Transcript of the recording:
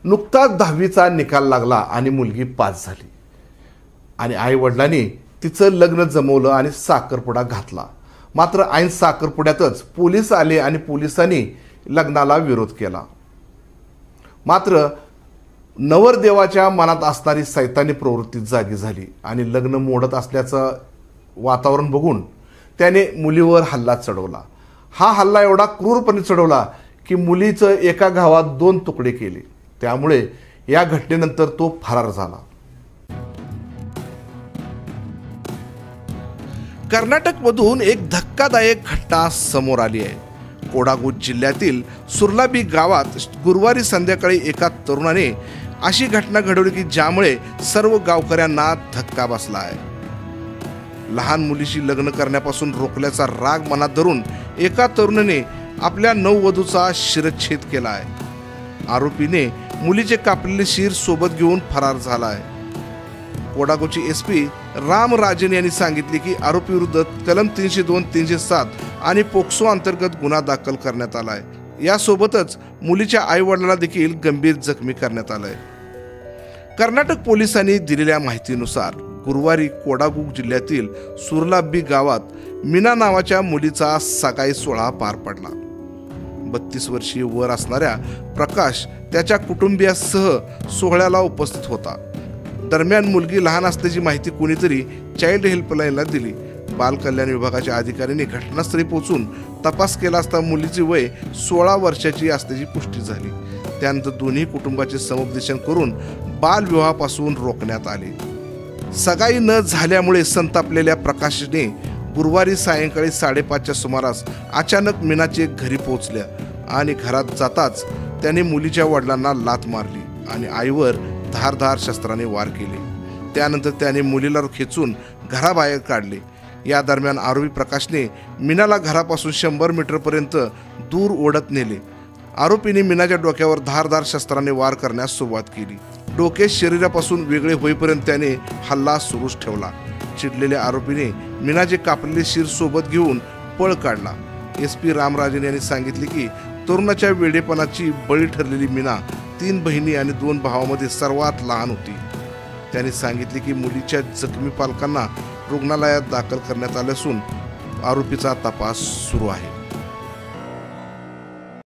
नुकताच 10वीचा निकाल लागला आणि मुलगी पास झाली आणि आई वडिलांनी तिचं लग्न जमवलं आणि साखरपुडा घातला। मात्र ऐन साखरपुड्यातच पोलीस आले आणि पोलिसांनी लग्नाला विरोध केला। मात्र नवरदेवाच्या मनात असणारी सैतानी प्रवृत्ती जागी झाली आणि लग्न मोडत असल्याचं वातावरण बघून त्याने मुलीवर हल्ला चढवला। हा हल्ला एवढा क्रूरपणे चढवला की मुलीचं एका घावात 2 तुकडे केले। त्यामुळे या घटनेनंतर तो फरार झाला। कर्नाटकमधून एक धक्कादायक घटना समोर आली आहे। कोडागू जिल्ह्यातील सुर्लाबी गावात गुरुवारी संध्याकाळी एका तरुणाने अशी घटना घडवली की ज्यामुळे सर्व गावकऱ्यांना धक्का बसला आहे। लहान मुलीशी लग्न करण्यापासून रोखल्याचा राग मनात धरून एका तरुणाने आपल्या नववधूचा शिरच्छेद केला आहे। आरोपीने मुलीचे कापलेले शीर सोबत घेऊन फरार झाला आहे। कोडागूची एसपी राम राजन यांनी सांगितले की आरोपी विरुद्ध कलम 302, 307 आणि पोक्सो अंतर्गत गुन्हा दाखल करण्यात आला आहे। यासोबतच मुलीच्या आई वडिलांना देखील गंभीर जखमी करण्यात आलं आहे। कर्नाटक पोलिसांनी दिलेल्या माहितीनुसार गुरुवारी कोडागू जिल्ह्यातील सुर्लाबी गावात मीना नावाच्या मुलीचा सगाई सोहळा पार पडला। 32 वर्षीय वर असणाऱ्या प्रकाश त्याच्या कुटुंबियासह सोहळ्याला उपस्थित होता। दरम्यान मुलगी लहान असल्याची माहिती कोणीतरी चाइल्ड हेल्पलाईनला दिली। बाल कल्याण विभागाच्या अधिकाऱ्यांनी घटनास्थळी पोहोचून तपास केला असता मुलीचे वय 16 वर्षाची असल्याची पुष्टी झाली। त्यानंतर दोन्ही कुटुंबाचे समुपदेशन करून बालविवाहापासून रोखण्यात आले। सगाई न झाल्यामुळे संतापलेल्या प्रकाशने गुरुवारी सायंकाळी 5:30च्या सुमारास अचानक मीनाचे घरी पोहोचल्या आणि घरात जाताच त्याने मुलीच्या वडिलांना लाथ मारली आणि आईवर धारदार शस्त्राने वार केले। त्यानंतर त्याने मुलीला खेचून घराबाहेर काढले। या दरम्यान आरोपी प्रकाशने मीनाला घरापासून 100 मीटरपर्यंत दूर ओढत नेले। आरोपीने मीनाच्या डोक्यावर धारदार शस्त्राने वार करण्यास सुरुवात केली। डोके शरीरापासून वेगळे होईपर्यंत त्याने हल्ला सुरूच ठेवला। चिडलेल्या आरोपीने मीनाचे कापलेले शीर सोबत घेऊन पळ काढला। एसपी रामराजन यांनी सांगितले की तरुणाच्या वेडेपणाची बळी ठरलेली मीना 3 बहिणी आणि 2 भावांमध्ये सर्वात लहान होती। त्यांनी सांगितले की मुलीच्या जखमी पालकांना रुग्णालयात दाखल करण्यात आले असून आरोपीचा तपास सुरू आहे।